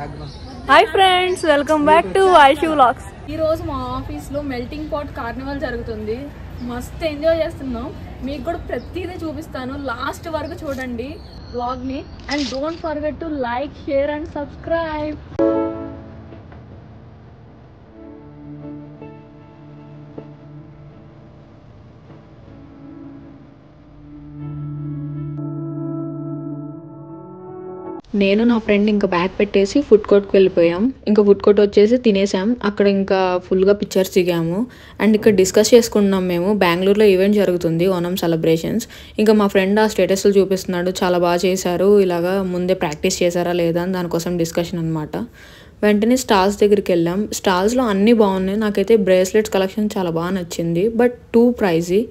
Hi friends, welcome back to Aishu vlogs. ఈ రోజు మా ఆఫీస్ లో మెల్టింగ్ పాట్ కార్నివల్ జరుగుతుంది. మస్త్ ఎంజాయ్ చేస్తున్నాం. మీకు కూడా ప్రతిదీ చూపిస్తాను, లాస్ట్ వరకు చూడండి వ్లాగ్ ని. And don't forget to like, share and subscribe. నేను నా ఫ్రెండ్ ఇంకా బ్యాగ్ పెట్టేసి ఫుడ్ కోర్ట్కి వెళ్ళిపోయాం. ఇంకా ఫుడ్ కోర్ట్ వచ్చేసి తినేసాం. అక్కడ ఇంకా ఫుల్గా పిక్చర్స్ దిగాము. అండ్ ఇక్కడ డిస్కస్ చేసుకున్నాం. మేము బెంగళూరులో ఈవెంట్ జరుగుతుంది, ఓనం సెలబ్రేషన్స్. ఇంకా మా ఫ్రెండ్ ఆ స్టేటస్లు చూపిస్తున్నాడు, చాలా బాగా చేశారు, ఇలాగా ముందే ప్రాక్టీస్ చేశారా లేదా అని దానికోసం డిస్కషన్ అనమాట. వెంటనే స్టాల్స్ దగ్గరికి వెళ్ళాం. స్టాల్స్లో అన్నీ బాగున్నాయి. నాకైతే బ్రేస్లెట్స్ కలెక్షన్ చాలా బాగా నచ్చింది, బట్ టూ ప్రైజీ.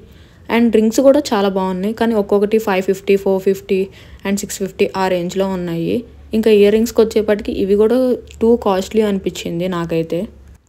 అండ్ డ్రింక్స్ కూడా చాలా బాగున్నాయి, కానీ ఒక్కొక్కటి 550, 450 అండ్ 650 ఆ రేంజ్లో ఉన్నాయి. ఇంకా ఇయర్ రింగ్స్కి వచ్చేప్పటికి ఇవి కూడా టూ కాస్ట్లీ అనిపించింది నాకైతే.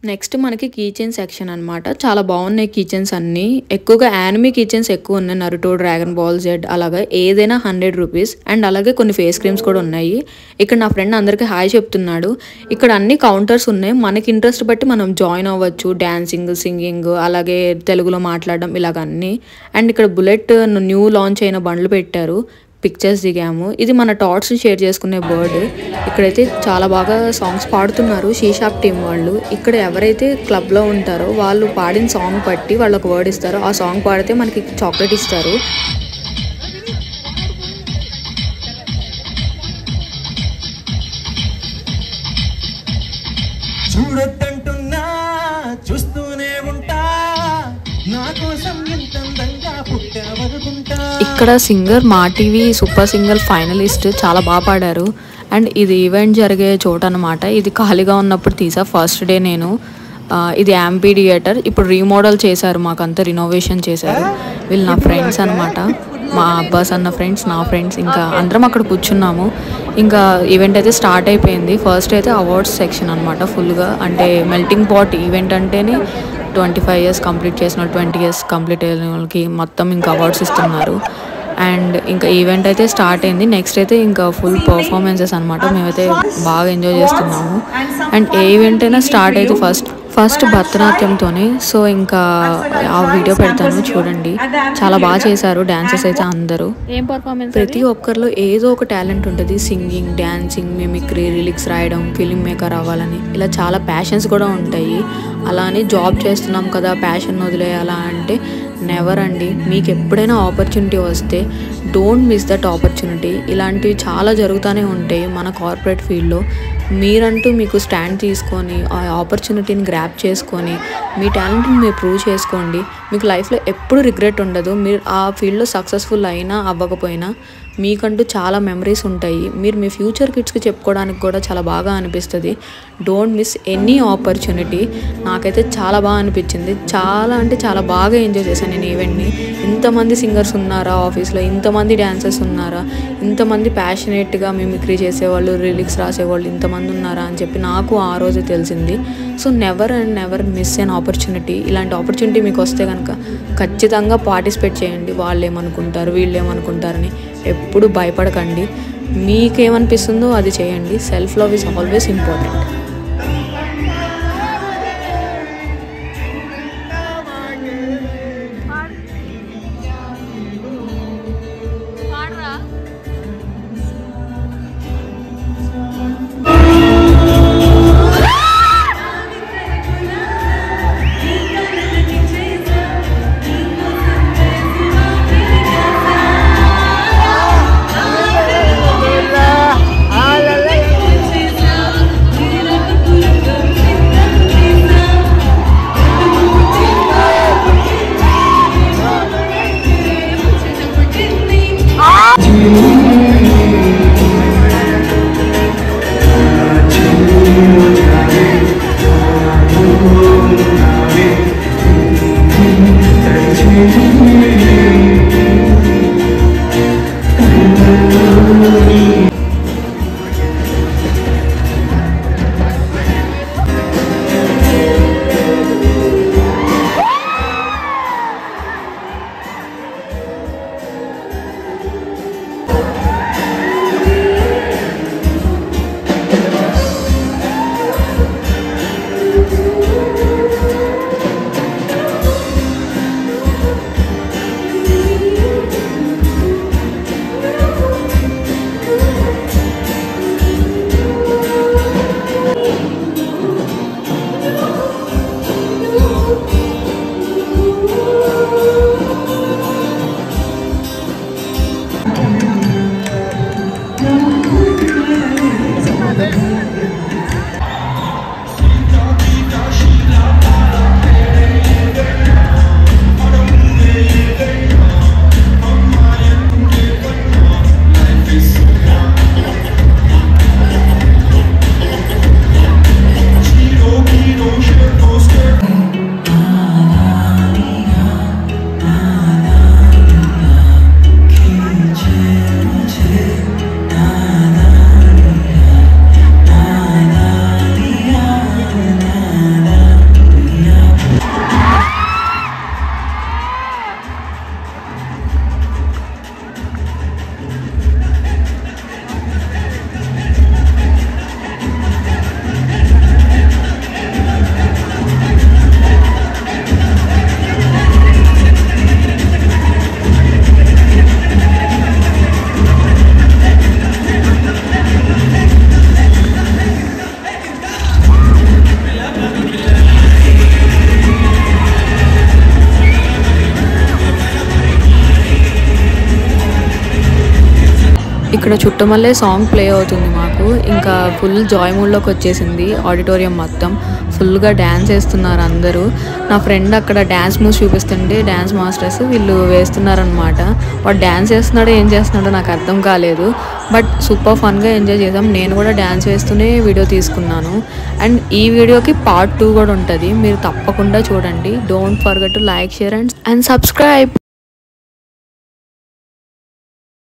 నెక్స్ట్ మనకి కీచెన్ సెక్షన్ అనమాట. చాలా బాగున్నాయి కీచెన్స్ అన్నీ. ఎక్కువగా యానిమీ కీచెన్స్ ఎక్కువ ఉన్నాయి, నరుటో, డ్రాగన్ బాల్ జెడ్, అలాగే ఏదైనా 100 రూపీస్. అండ్ అలాగే కొన్ని ఫేస్ క్రీమ్స్ కూడా ఉన్నాయి. ఇక్కడ నా ఫ్రెండ్ అందరికీ హాయ్ చెప్తున్నాడు. ఇక్కడ అన్ని కౌంటర్స్ ఉన్నాయి, మనకి ఇంట్రెస్ట్ బట్టి మనం జాయిన్ అవ్వచ్చు. డాన్సింగ్, సింగింగ్, అలాగే తెలుగులో మాట్లాడడం, ఇలాగ అన్నీ. అండ్ ఇక్కడ బుల్లెట్ న్యూ లాంచ్ అయిన బండ్లు పెట్టారు, పిక్చర్స్ దిగాము. ఇది మన థాట్స్ షేర్ చేసుకునే బర్డ్. ఇక్కడైతే చాలా బాగా సాంగ్స్ పాడుతున్నారు షీషాప్ టీం వాళ్ళు. ఇక్కడ ఎవరైతే క్లబ్లో ఉంటారో వాళ్ళు పాడిన సాంగ్ బట్టి వాళ్ళకు వర్డ్ ఇస్తారు. ఆ సాంగ్ పాడితే మనకి చాక్లెట్ ఇస్తారు. చూడొద్దంటున్నా చూస్తూనే ఉంటా, నా కోసం ఎంత అందంగా పుట్టవరుగుంటా. ఇక్కడ సింగర్ మా టీవీ సూపర్ సింగర్ ఫైనలిస్ట్ చాలా బాగా పాడారు. అండ్ ఇది ఈవెంట్ జరిగే చోట అనమాట. ఇది ఖాళీగా ఉన్నప్పుడు తీసా ఫస్ట్ డే నేను. ఇది యాంపీ థియేటర్, ఇప్పుడు రీమోడల్ చేశారు, మాకంతా రినోవేషన్ చేశారు. వీళ్ళు నా ఫ్రెండ్స్ అనమాట, మా అబ్బాస్ అన్న ఫ్రెండ్స్, నా ఫ్రెండ్స్. ఇంకా అందరం అక్కడ కూర్చున్నాము. ఇంకా ఈవెంట్ అయితే స్టార్ట్ అయిపోయింది. ఫస్ట్ అయితే అవార్డ్స్ సెక్షన్ అనమాట ఫుల్గా. అంటే మెల్టింగ్ పాట్ ఈవెంట్ అంటేనే 25 years కంప్లీట్ చేసిన వాళ్ళు, 20 years కంప్లీట్ అయిన వాళ్ళకి మొత్తం ఇంకా అవార్డ్స్ ఇస్తున్నారు. అండ్ ఇంకా ఈవెంట్ అయితే స్టార్ట్ అయింది. నెక్స్ట్ అయితే ఇంకా ఫుల్ పర్ఫార్మెన్సెస్ అనమాట. మేమైతే బాగా ఎంజాయ్ చేస్తున్నాము. అండ్ ఏ ఈవెంట్ అయినా స్టార్ట్ అయితే ఫస్ట్ భరతనాట్యంతోనే. సో ఇంకా ఆ వీడియో పెడతాను చూడండి. చాలా బాగా చేశారు డాన్సెస్ అయితే అందరూ. ఏం పర్ఫార్మెన్స్, ప్రతి ఒక్కరిలో ఏదో ఒక టాలెంట్ ఉంటుంది. సింగింగ్, డాన్సింగ్, మిమిక్రీ, లిరిక్స్ రాయడం, ఫిల్మ్ మేకర్ అవ్వాలని, ఇలా చాలా ప్యాషన్స్ కూడా ఉంటాయి. అలా అని జాబ్ చేస్తున్నాం కదా ప్యాషన్ వదిలేయాలా అంటే నెవర్ అండి. మీకు ఎప్పుడైనా ఆపర్చునిటీ వస్తే డోంట్ మిస్ దట్ ఆపర్చునిటీ. ఇలాంటివి చాలా జరుగుతూనే ఉంటాయి మన కార్పొరేట్ ఫీల్డ్లో. మీరంటూ మీకు స్టాండ్ తీసుకొని ఆ ఆపర్చునిటీని గ్రాప్ చేసుకొని మీ టాలెంట్ని మీరు ప్రూవ్ చేసుకోండి. మీకు లైఫ్లో ఎప్పుడు రిగ్రెట్ ఉండదు. మీరు ఆ ఫీల్డ్లో సక్సెస్ఫుల్ అయినా అవ్వకపోయినా మీకంటూ చాలా మెమరీస్ ఉంటాయి. మీరు మీ ఫ్యూచర్ కిడ్స్కి చెప్పుకోవడానికి కూడా చాలా బాగా అనిపిస్తుంది. Don't miss any opportunity. నాకైతే చాలా బాగా అనిపించింది. చాలా అంటే చాలా బాగా ఎంజాయ్ చేశాను నేను ఈవెంట్ని. ఇంతమంది సింగర్స్ ఉన్నారా ఆఫీస్లో, ఇంతమంది డాన్సర్స్ ఉన్నారా, ఇంతమంది ప్యాషనేట్గా మిమిక్రీ చేసేవాళ్ళు, లిరిక్స్ రాసేవాళ్ళు ఇంతమంది ఉన్నారా అని చెప్పి నాకు ఆ రోజు తెలిసింది. So never and never miss an opportunity. ఇలాంటి ఆపర్చునిటీ మీకు వస్తే కనుక ఖచ్చితంగా పార్టిసిపేట్ చేయండి. వాళ్ళు ఏమనుకుంటారు, వీళ్ళు ఏమనుకుంటారని ఎప్పుడు భయపడకండి. మీకేమనిపిస్తుందో అది చేయండి. Self love is always important. ఇక్కడ చుట్టమల్లే సాంగ్ ప్లే అవుతుంది మాకు. ఇంకా ఫుల్ జాయ్ మూడ్లోకి వచ్చేసింది ఆడిటోరియం మొత్తం. ఫుల్గా డ్యాన్స్ వేస్తున్నారు అందరూ. నా ఫ్రెండ్ అక్కడ డ్యాన్స్ మూవ్స్ చూపిస్తుంటే డ్యాన్స్ మాస్టర్స్ వీళ్ళు వేస్తున్నారనమాట. వాడు డ్యాన్స్ వేస్తున్నాడో ఏం చేస్తున్నాడో నాకు అర్థం కాలేదు. బట్ సూపర్ ఫన్గా ఎంజాయ్ చేసాం. నేను కూడా డ్యాన్స్ వేస్తూనే వీడియో తీసుకున్నాను. అండ్ ఈ వీడియోకి పార్ట్ 2 కూడా ఉంటుంది, మీరు తప్పకుండా చూడండి. Don't forget to like, share and subscribe.